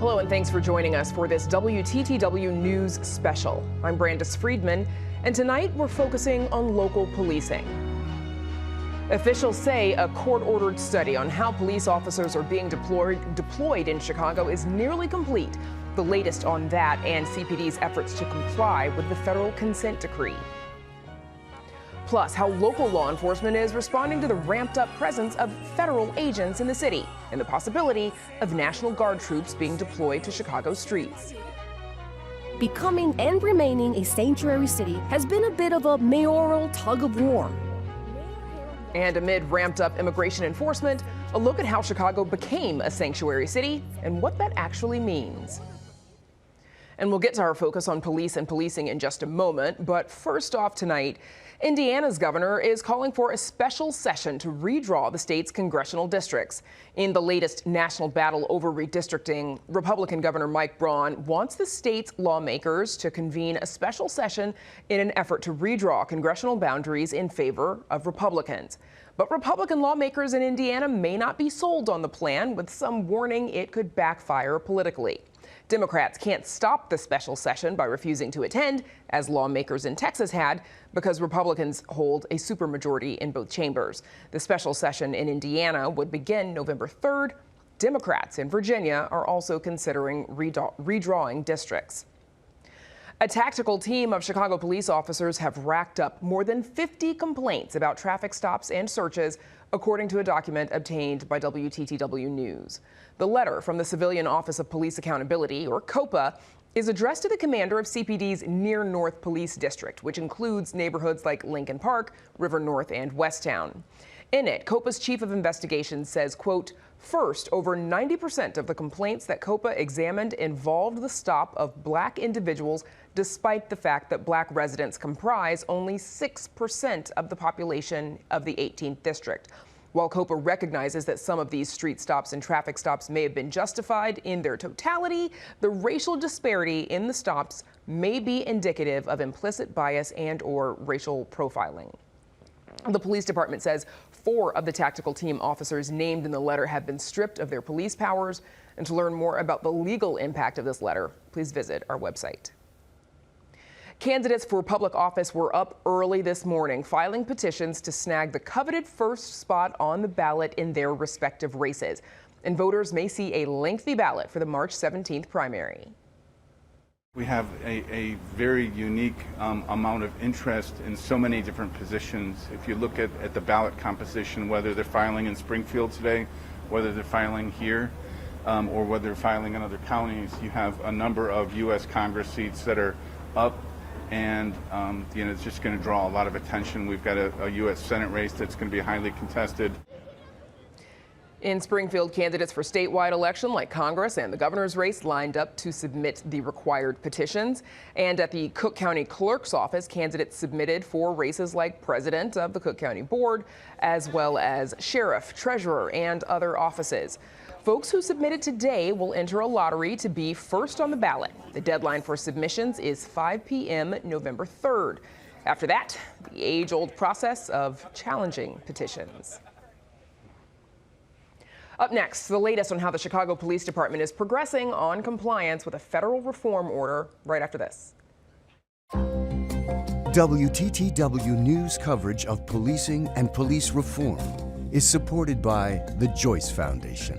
Hello and thanks for joining us for this WTTW News Special. I'm Brandis Friedman, and tonight we're focusing on local policing. Officials say a court-ordered study on how police officers are being deployed in Chicago is nearly complete. The latest on that and CPD's efforts to comply with the federal consent decree. Plus, how local law enforcement is responding to the ramped-up presence of federal agents in the city and the possibility of National Guard troops being deployed to Chicago streets. Becoming and remaining a sanctuary city has been a bit of a mayoral tug-of-war. And amid ramped-up immigration enforcement, a look at how Chicago became a sanctuary city and what that actually means. And we'll get to our focus on police and policing in just a moment, but first off tonight, Indiana's governor is calling for a special session to redraw the state's congressional districts. In the latest national battle over redistricting, Republican Governor Mike Braun wants the state's lawmakers to convene a special session in an effort to redraw congressional boundaries in favor of Republicans. But Republican lawmakers in Indiana may not be sold on the plan, with some warning it could backfire politically. Democrats can't stop the special session by refusing to attend, as lawmakers in Texas had, because Republicans hold a supermajority in both chambers. The special session in Indiana would begin November 3rd. Democrats in Virginia are also considering redrawing districts. A tactical team of Chicago police officers have racked up more than 50 complaints about traffic stops and searches, according to a document obtained by WTTW News. The letter from the Civilian Office of Police Accountability, or COPA, is addressed to the commander of CPD's Near North Police District, which includes neighborhoods like Lincoln Park, River North, and Westtown. In it, COPA's chief of investigations says, quote, "First, over 90% of the complaints that COPA examined involved the stop of black individuals, despite the fact that black residents comprise only 6% of the population of the 18th district. While COPA recognizes that some of these street stops and traffic stops may have been justified in their totality, the racial disparity in the stops may be indicative of implicit bias and/or racial profiling." The police department says 4 of the tactical team officers named in the letter have been stripped of their police powers. And to learn more about the legal impact of this letter, please visit our website. Candidates for public office were up early this morning, filing petitions to snag the coveted first spot on the ballot in their respective races. And voters may see a lengthy ballot for the March 17th primary. We have a very unique amount of interest in so many different positions. If you look at the ballot composition, whether they're filing in Springfield today, whether they're filing here, or whether they're filing in other counties, you have a number of U.S. Congress seats that are up, and it's just going to draw a lot of attention. We've got a U.S. Senate race that's going to be highly contested. In Springfield, candidates for statewide election like Congress and the governor's race lined up to submit the required petitions. And at the Cook County Clerk's office, candidates submitted for races like president of the Cook County Board, as well as sheriff, treasurer, and other offices. Folks who submitted today will enter a lottery to be first on the ballot. The deadline for submissions is 5 p.m. November 3rd. After that, the age-old process of challenging petitions. Up next, the latest on how the Chicago Police Department is progressing on compliance with a federal reform order right after this. WTTW News coverage of policing and police reform is supported by the Joyce Foundation.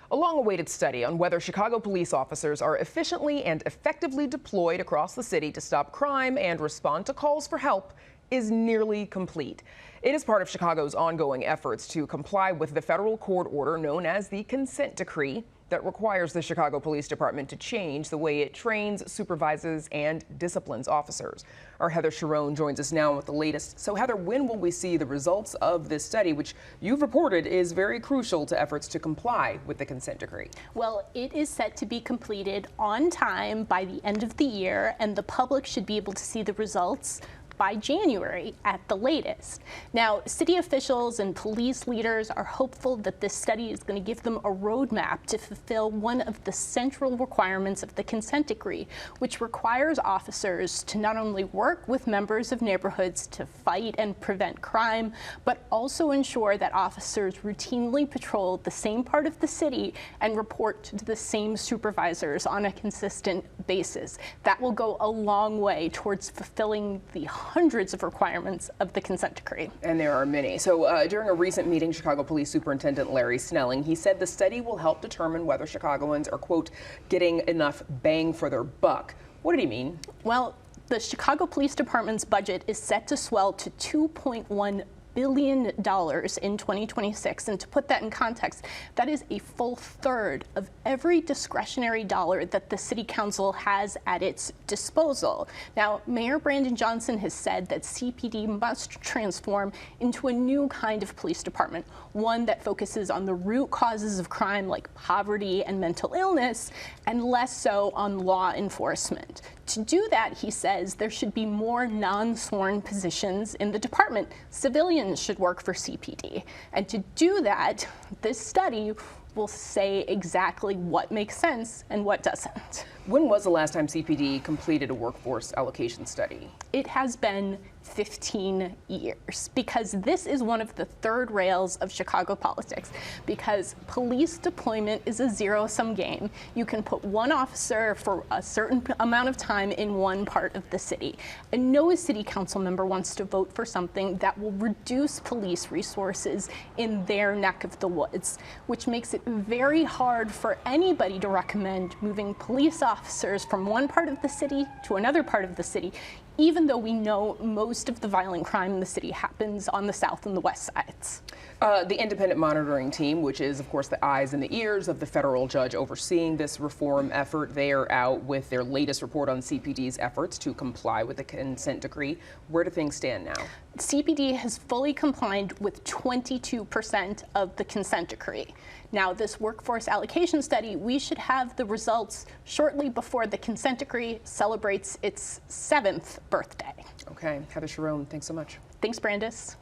A long-awaited study on whether Chicago police officers are efficiently and effectively deployed across the city to stop crime and respond to calls for help is nearly complete. It is part of Chicago's ongoing efforts to comply with the federal court order known as the consent decree that requires the Chicago Police Department to change the way it trains, supervises, and disciplines officers. Our Heather Sharon joins us now with the latest. So Heather, when will we see the results of this study, which you've reported is very crucial to efforts to comply with the consent decree? Well, it is set to be completed on time by the end of the year, and the public should be able to see the results by January at the latest. Now, city officials and police leaders are hopeful that this study is going to give them a roadmap to fulfill one of the central requirements of the consent decree, which requires officers to not only work with members of neighborhoods to fight and prevent crime, but also ensure that officers routinely patrol the same part of the city and report to the same supervisors on a consistent basis. That will go a long way towards fulfilling the hundreds of requirements of the consent decree. And there are many. So during a recent meeting, Chicago Police Superintendent Larry Snelling, he said the study will help determine whether Chicagoans are, quote, getting enough bang for their buck. What did he mean? Well, the Chicago Police Department's budget is set to swell to $2.1 billion in 2026. And to put that in context, that is a full third of every discretionary dollar that the City Council has at its disposal. Now, Mayor Brandon Johnson has said that CPD must transform into a new kind of police department, one that focuses on the root causes of crime like poverty and mental illness, and less so on law enforcement. To do that, he says, there should be more non-sworn positions in the department. Civilians should work for CPD. And to do that, this study will say exactly what makes sense and what doesn't. When was the last time CPD completed a workforce allocation study? It has been 15 years, because this is one of the third rails of Chicago politics, because police deployment is a zero-sum game. You can put one officer for a certain amount of time in one part of the city, and no city council member wants to vote for something that will reduce police resources in their neck of the woods, which makes it very hard for anybody to recommend moving police officers from one part of the city to another part of the city, even though we know most of the violent crime in the city happens on the south and the west sides. The independent monitoring team, which is, of course, the eyes and the ears of the federal judge overseeing this reform effort, they are out with their latest report on CPD's efforts to comply with the consent decree. Where do things stand now? CPD has fully complied with 22% of the consent decree. Now, this workforce allocation study, we should have the results shortly before the consent decree celebrates its 7th birthday. Okay, Heather Sharon, thanks so much. Thanks, Brandis.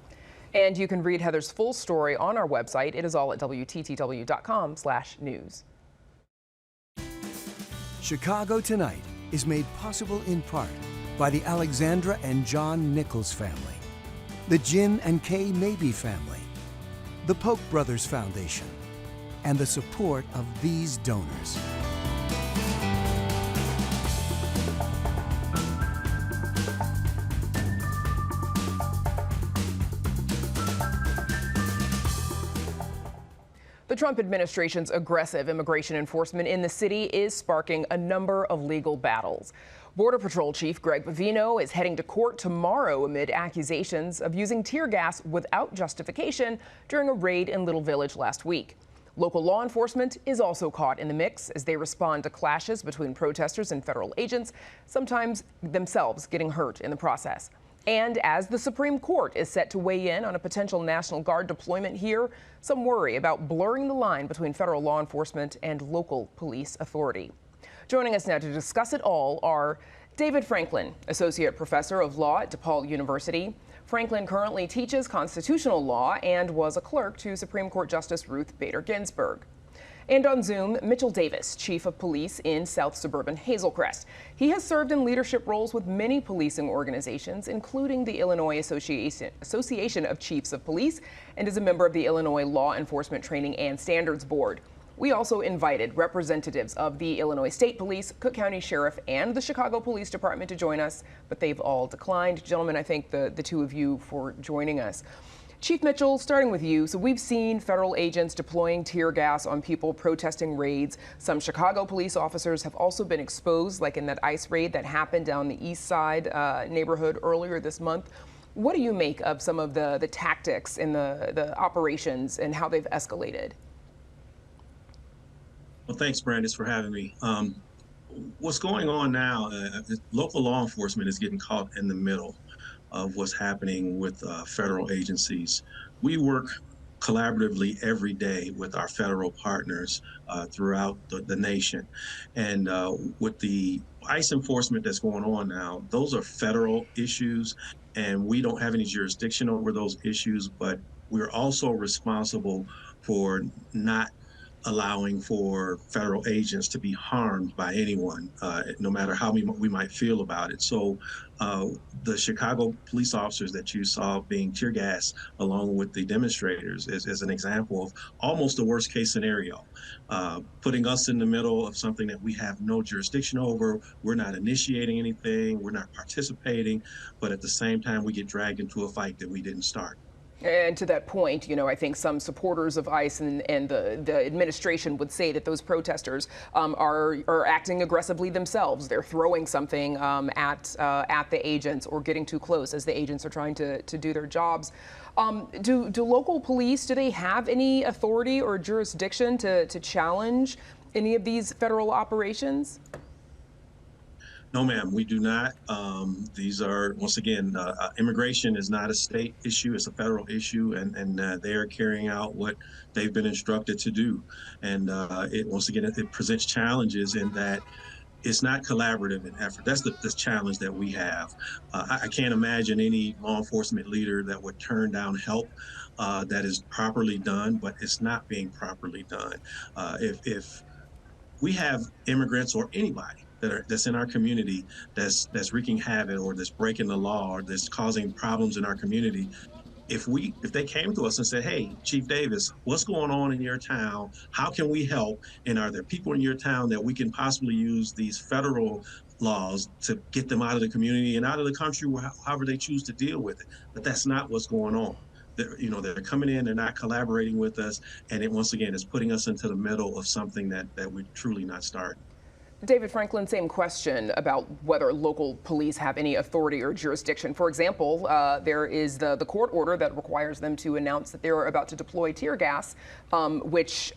And you can read Heather's full story on our website. It is all at WTTW.com/news. Chicago Tonight is made possible in part by the Alexandra and John Nichols family, the Jim and Kay Mabey family, the Polk Brothers Foundation, and the support of these donors. The Trump administration's aggressive immigration enforcement in the city is sparking a number of legal battles. Border Patrol Chief Greg Bavino is heading to court tomorrow amid accusations of using tear gas without justification during a raid in Little Village last week. Local law enforcement is also caught in the mix as they respond to clashes between protesters and federal agents, sometimes themselves getting hurt in the process. And as the Supreme Court is set to weigh in on a potential National Guard deployment here, some worry about blurring the line between federal law enforcement and local police authority. Joining us now to discuss it all are David Franklin, Associate Professor of Law at DePaul University. Franklin currently teaches constitutional law and was a clerk to Supreme Court Justice Ruth Bader Ginsburg. And on Zoom, Mitchell Davis, Chief of Police in South Suburban Hazel Crest. He has served in leadership roles with many policing organizations, including the Illinois Association of Chiefs of Police, and is a member of the Illinois Law Enforcement Training and Standards Board. We also invited representatives of the Illinois State Police, Cook County Sheriff, and the Chicago Police Department to join us, but they've all declined. Gentlemen, I thank the two of you for joining us. Chief Mitchell, starting with you. So we've seen federal agents deploying tear gas on people protesting raids. Some Chicago police officers have also been exposed, like in that ICE raid that happened down the East Side neighborhood earlier this month. What do you make of some of the tactics and the operations and how they've escalated? Well, thanks, Brandis, for having me. What's going on now, local law enforcement is getting caught in the middle of what's happening with federal agencies. We work collaboratively every day with our federal partners throughout the nation. And with the ICE enforcement that's going on now, those are federal issues, and we don't have any jurisdiction over those issues, but we're also responsible for not allowing for federal agents to be harmed by anyone, no matter how we might feel about it. So the Chicago police officers that you saw being tear gassed along with the demonstrators is an example of almost the worst case scenario, putting us in the middle of something that we have no jurisdiction over. We're not initiating anything, we're not participating, but at the same time, we get dragged into a fight that we didn't start. And to that point, I think some supporters of ICE and the administration would say that those protesters are acting aggressively themselves. They're throwing something at the agents or getting too close as the agents are trying to do their jobs. Do local police, do they have any authority or jurisdiction to challenge any of these federal operations? No, ma'am, we do not. These are, once again, immigration is not a state issue, it's a federal issue, and they are carrying out what they've been instructed to do. And once again, it presents challenges in that it's not collaborative in effort. That's the challenge that we have. I can't imagine any law enforcement leader that would turn down help that is properly done, but it's not being properly done. If we have immigrants or anybody that's in our community that's wreaking havoc or that's breaking the law or that's causing problems in our community, if they came to us and said, "Hey, Chief Davis, what's going on in your town? How can we help? And are there people in your town that we can possibly use these federal laws to get them out of the community and out of the country, however they choose to deal with it?" But that's not what's going on. They're coming in, they're not collaborating with us, and it once again is putting us into the middle of something that we're truly not starting. David Franklin, same question about whether local police have any authority or jurisdiction. For example, there is the court order that requires them to announce that they're about to deploy tear gas, which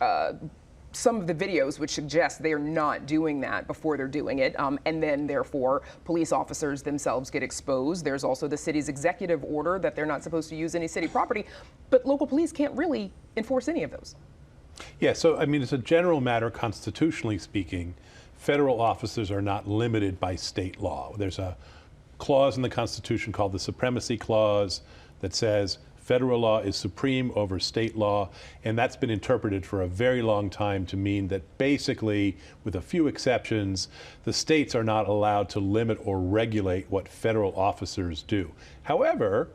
some of the videos would suggest they are not doing that before they're doing it, and then therefore police officers themselves get exposed. There's also the city's executive order that they're not supposed to use any city property, but local police can't really enforce any of those. Yeah, so I mean, it's a general matter, constitutionally speaking. Federal officers are not limited by state law. There's a clause in the Constitution called the Supremacy Clause that says federal law is supreme over state law, and that's been interpreted for a very long time to mean that basically, with a few exceptions, the states are not allowed to limit or regulate what federal officers do. However,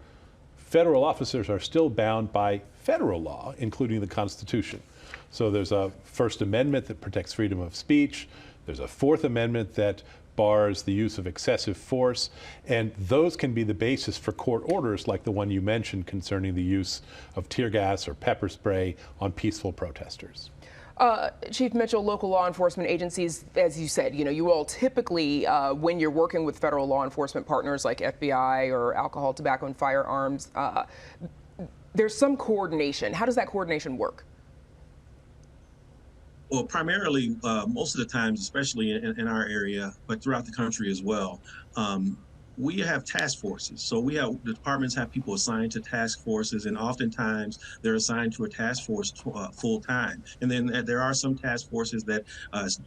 federal officers are still bound by federal law, including the Constitution. So there's a First Amendment that protects freedom of speech. There's a Fourth Amendment that bars the use of excessive force, and those can be the basis for court orders like the one you mentioned concerning the use of tear gas or pepper spray on peaceful protesters. Chief Mitchell, local law enforcement agencies, as you said, you all typically, when you're working with federal law enforcement partners like FBI or alcohol, tobacco, and firearms, there's some coordination. How does that coordination work? Well, primarily, most of the times, especially in our area, but throughout the country as well, we have task forces. So the departments have people assigned to task forces, and oftentimes they're assigned to a task force full time. And then there are some task forces that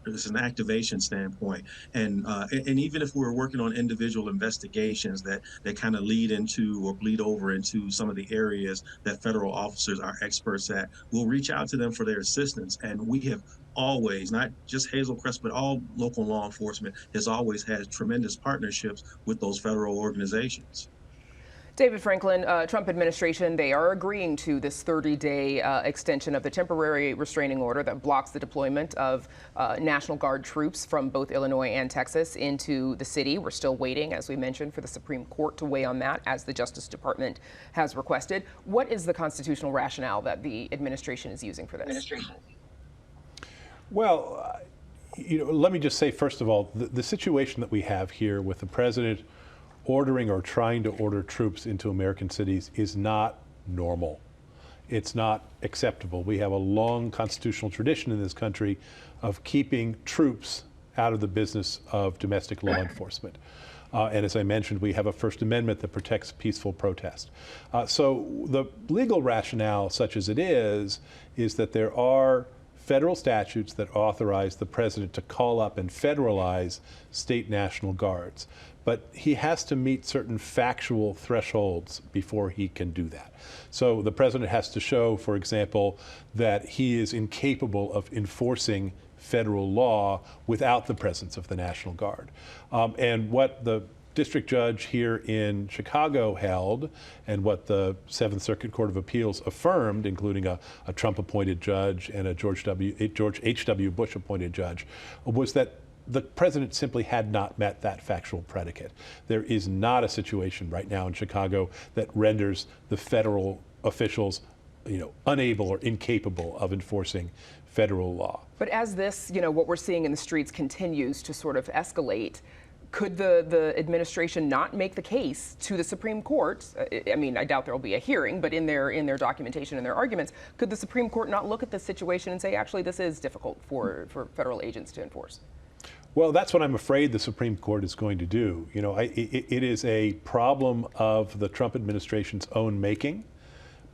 it's an activation standpoint. And even if we're working on individual investigations that kind of lead into or bleed over into some of the areas that federal officers are experts at, we'll reach out to them for their assistance. And we have always, not just Hazel Crest, but all local law enforcement has always had tremendous partnerships with those federal organizations. David Franklin, Trump administration, they are agreeing to this 30-day extension of the temporary restraining order that blocks the deployment of National Guard troops from both Illinois and Texas into the city. We're still waiting, as we mentioned, for the Supreme Court to weigh on that, as the Justice Department has requested. What is the constitutional rationale that the administration is using for this? Well, let me just say, first of all, the situation that we have here with the president ordering or trying to order troops into American cities is not normal. It's not acceptable. We have a long constitutional tradition in this country of keeping troops out of the business of domestic law enforcement. And as I mentioned, we have a First Amendment that protects peaceful protest. So the legal rationale, such as it is that there are federal statutes that authorize the president to call up and federalize state National Guards. But he has to meet certain factual thresholds before he can do that. So the president has to show, for example, that he is incapable of enforcing federal law without the presence of the National Guard. And what the district judge here in Chicago held, and what the Seventh Circuit Court of Appeals affirmed, including a Trump-appointed judge and a George H.W. Bush-appointed judge, was that the president simply had not met that factual predicate. There is not a situation right now in Chicago that renders the federal officials, unable or incapable of enforcing federal law. But as this, what we're seeing in the streets continues to sort of escalate, could the administration not make the case to the Supreme Court? I mean, I doubt there will be a hearing, but in their documentation and their arguments, could the Supreme Court not look at this situation and say, actually, this is difficult for federal agents to enforce? Well, that's what I'm afraid the Supreme Court is going to do. It is a problem of the Trump administration's own making,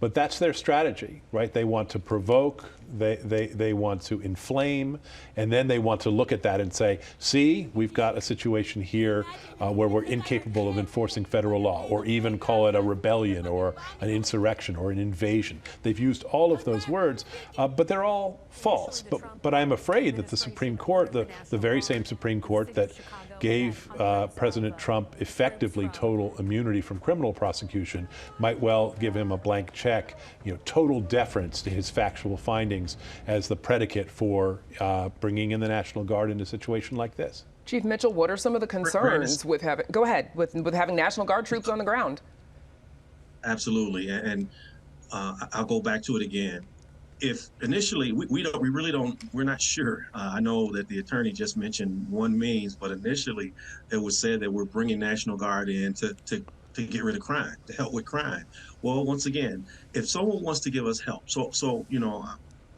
but that's their strategy, right? They want to provoke, they want to inflame, and then they want to look at that and say, see, we've got a situation here where we're incapable of enforcing federal law, or even call it a rebellion or an insurrection or an invasion. They've used all of those words, but they're all false. But I'm afraid that the Supreme Court, the very same Supreme Court that gave President Trump effectively total immunity from criminal prosecution, might well give him a blank check, total deference to his factual findings as the predicate for bringing in the National Guard in a situation like this. Chief Mitchell, what are some of the concerns with having, go ahead, with having National Guard troops on the ground? Absolutely, and I'll go back to it again. If initially we're not sure. I know that the attorney just mentioned one means, but initially it was said that we're bringing National Guard in to get rid of crime, to help with crime. Well, once again, if someone wants to give us help,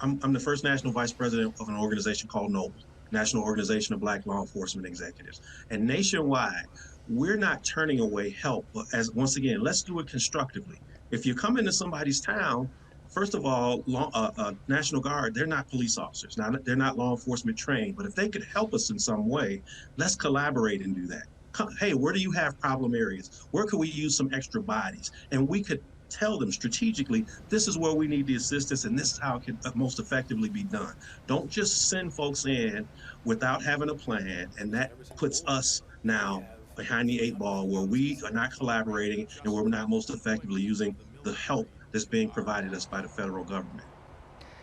I'm the first national vice president of an organization called NOBLE, National Organization of Black Law Enforcement Executives, and nationwide, we're not turning away help. But once again, let's do it constructively. If you come into somebody's town, first of all, National Guard, they're not police officers. Now, they're not law enforcement trained, but if they could help us in some way, let's collaborate and do that. Hey, where do you have problem areas? Where could we use some extra bodies? And we could tell them strategically, this is where we need the assistance and this is how it can most effectively be done. Don't just send folks in without having a plan, and that puts us now behind the 8 ball where we are not collaborating and we're not most effectively using the help that's being provided us by the federal government.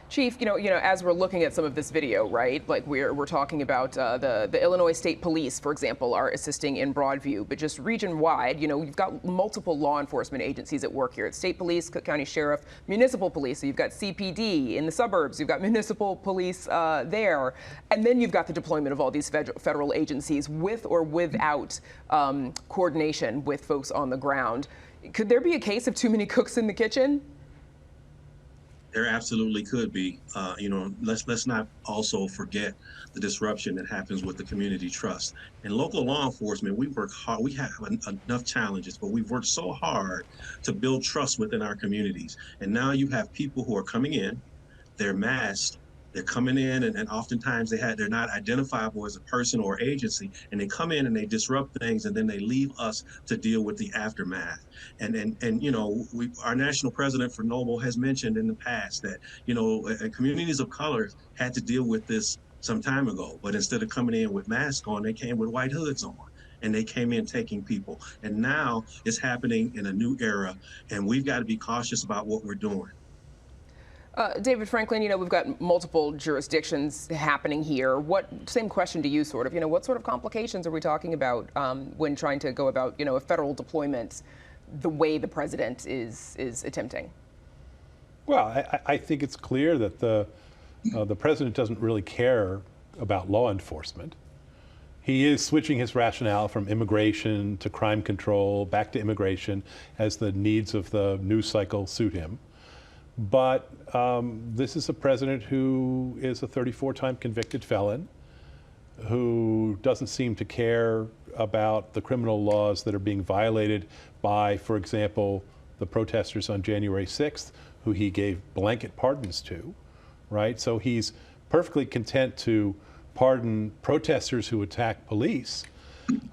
Chief, as we're looking at some of this video, right, like we're talking about the Illinois State Police, for example, are assisting in Broadview, but just region-wide, you've got multiple law enforcement agencies at work here. It's State Police, Cook County Sheriff, Municipal Police, so you've got CPD in the suburbs, you've got Municipal Police there, and then you've got the deployment of all these federal agencies with or without coordination with folks on the ground. Could there be a case of too many cooks in the kitchen? There absolutely could be. Let's not also forget the disruption that happens with the community trust. In local law enforcement, we work hard. We have enough challenges, but we've worked so hard to build trust within our communities. And now you have people who are coming in, they're masked, they're coming in, and oftentimes they're not identifiable as a person or agency, and they come in and they disrupt things, and then they leave us to deal with the aftermath. And our national president for NOBLE has mentioned in the past that communities of color had to deal with this some time ago, but instead of coming in with masks on, they came with white hoods on. And they came in taking people. And now it's happening in a new era, and we've got to be cautious about what we're doing. David Franklin, we've got multiple jurisdictions happening here. Same question to you, sort of, what sort of complications are we talking about when trying to go about, a federal deployment the way the president is attempting? Well, I think it's clear that the president doesn't really care about law enforcement. He is switching his rationale from immigration to crime control, back to immigration, as the needs of the news cycle suit him. But this is a president who is a 34-time convicted felon. who doesn't seem to care about the criminal laws that are being violated by, for example, the protesters on January 6th, who he gave blanket pardons to, right? So he's perfectly content to pardon protesters who attack police.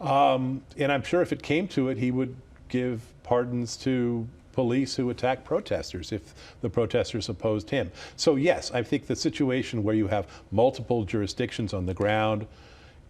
And I'm sure if it came to it, he would give pardons to police who attack protesters if the protesters opposed him. So yes, I think the situation where you have multiple jurisdictions on the ground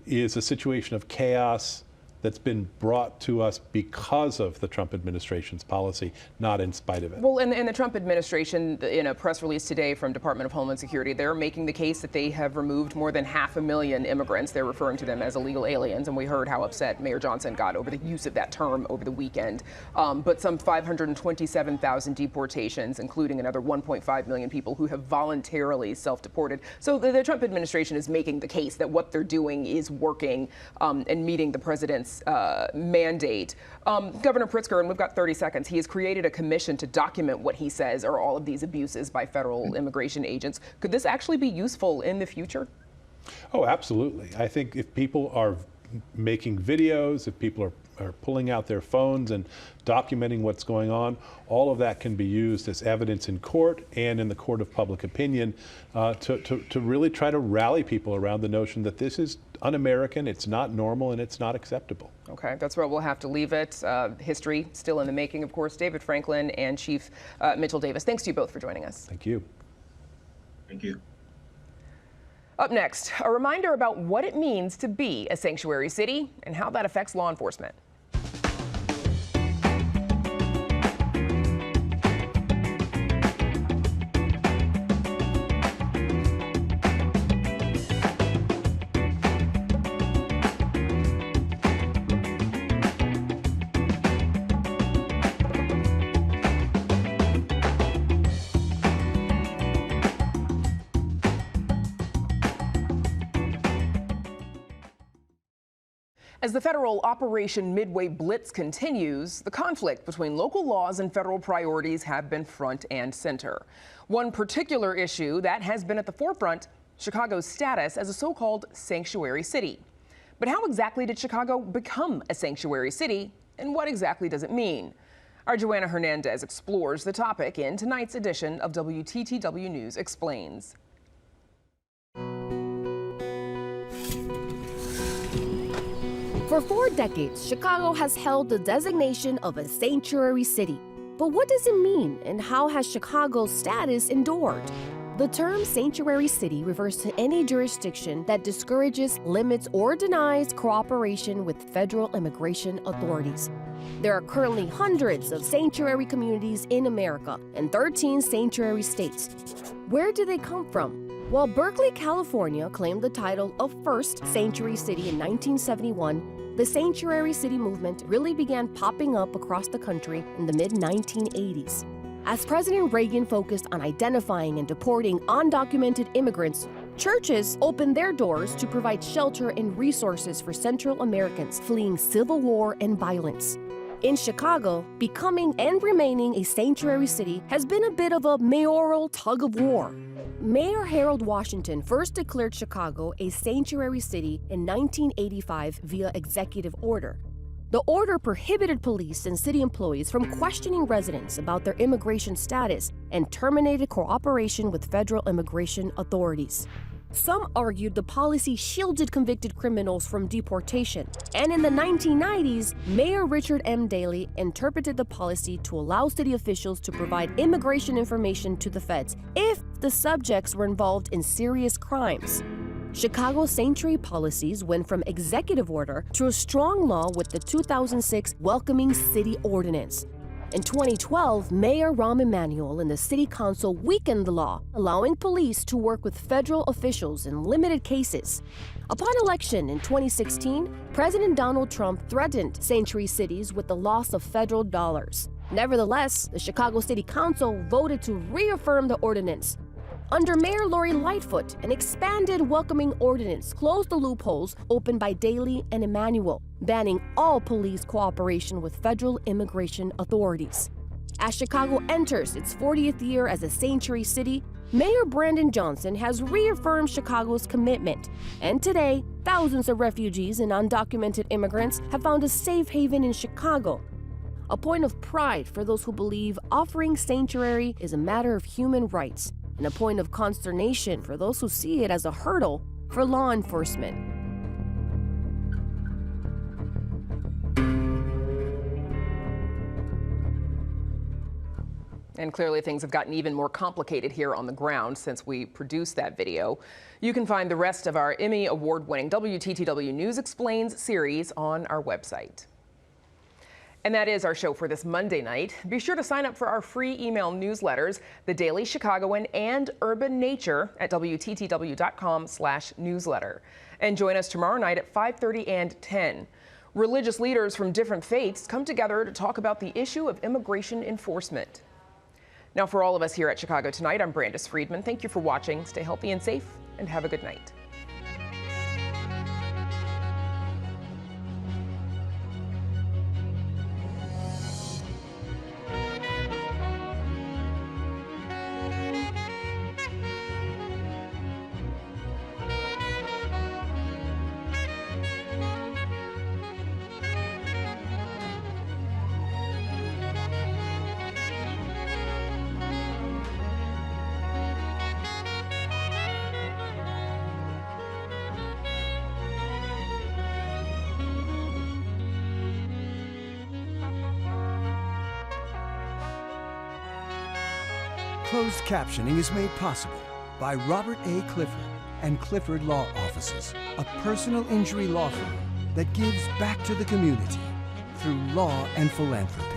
is a situation of chaos that's been brought to us because of the Trump administration's policy, not in spite of it. Well, and the Trump administration, in a press release today from Department of Homeland Security, they're making the case that they have removed more than 500,000 immigrants. They're referring to them as illegal aliens, and we heard how upset Mayor Johnson got over the use of that term over the weekend. But some 527,000 deportations, including another 1.5 million people who have voluntarily self-deported. So the Trump administration is making the case that what they're doing is working and meeting the president's mandate. Governor Pritzker, and we've got 30 seconds, he has created a commission to document what he says are all of these abuses by federal immigration agents. Could this actually be useful in the future? Oh, absolutely. I think if people are making videos, if people are pulling out their phones and documenting what's going on, all of that can be used as evidence in court and in the court of public opinion to really try to rally people around the notion that this is un-American, it's not normal, and it's not acceptable. Okay, that's where we'll have to leave it. History still in the making, of course. David Franklin and Chief Mitchell Davis, thanks to you both for joining us. Thank you. Thank you. Up next, a reminder about what it means to be a sanctuary city and how that affects law enforcement. As the federal Operation Midway Blitz continues, the conflict between local laws and federal priorities have been front and center. One particular issue that has been at the forefront, Chicago's status as a so-called sanctuary city. But how exactly did Chicago become a sanctuary city, and what exactly does it mean? Our Joanna Hernandez explores the topic in tonight's edition of WTTW News Explains. For 4 decades, Chicago has held the designation of a sanctuary city. But what does it mean, and how has Chicago's status endured? The term sanctuary city refers to any jurisdiction that discourages, limits, or denies cooperation with federal immigration authorities. There are currently hundreds of sanctuary communities in America and 13 sanctuary states. Where do they come from? While Berkeley, California claimed the title of first sanctuary city in 1971, the sanctuary city movement really began popping up across the country in the mid-1980s. As President Reagan focused on identifying and deporting undocumented immigrants, churches opened their doors to provide shelter and resources for Central Americans fleeing civil war and violence. In Chicago, becoming and remaining a sanctuary city has been a bit of a mayoral tug-of-war. Mayor Harold Washington first declared Chicago a sanctuary city in 1985 via executive order. The order prohibited police and city employees from questioning residents about their immigration status and terminated cooperation with federal immigration authorities. Some argued the policy shielded convicted criminals from deportation, and in the 1990s, Mayor Richard M. Daley interpreted the policy to allow city officials to provide immigration information to the feds if the subjects were involved in serious crimes. Chicago's sanctuary policies went from executive order to a strong law with the 2006 Welcoming City Ordinance. In 2012, Mayor Rahm Emanuel and the City Council weakened the law, allowing police to work with federal officials in limited cases. Upon election in 2016, President Donald Trump threatened sanctuary cities with the loss of federal dollars. Nevertheless, the Chicago City Council voted to reaffirm the ordinance. Under Mayor Lori Lightfoot, an expanded welcoming ordinance closed the loopholes opened by Daley and Emanuel, banning all police cooperation with federal immigration authorities. As Chicago enters its 40th year as a sanctuary city, Mayor Brandon Johnson has reaffirmed Chicago's commitment, and today, thousands of refugees and undocumented immigrants have found a safe haven in Chicago. A point of pride for those who believe offering sanctuary is a matter of human rights, and a point of consternation for those who see it as a hurdle for law enforcement. And clearly things have gotten even more complicated here on the ground since we produced that video. You can find the rest of our Emmy award-winning WTTW News Explains series on our website. And that is our show for this Monday night. Be sure to sign up for our free email newsletters, The Daily Chicagoan and Urban Nature at WTTW.com/newsletter. And join us tomorrow night at 5:30 and 10. Religious leaders from different faiths come together to talk about the issue of immigration enforcement. Now, for all of us here at Chicago Tonight, I'm Brandis Friedman. Thank you for watching. Stay healthy and safe, and have a good night. Closed captioning is made possible by Robert A. Clifford and Clifford Law Offices, a personal injury law firm that gives back to the community through law and philanthropy.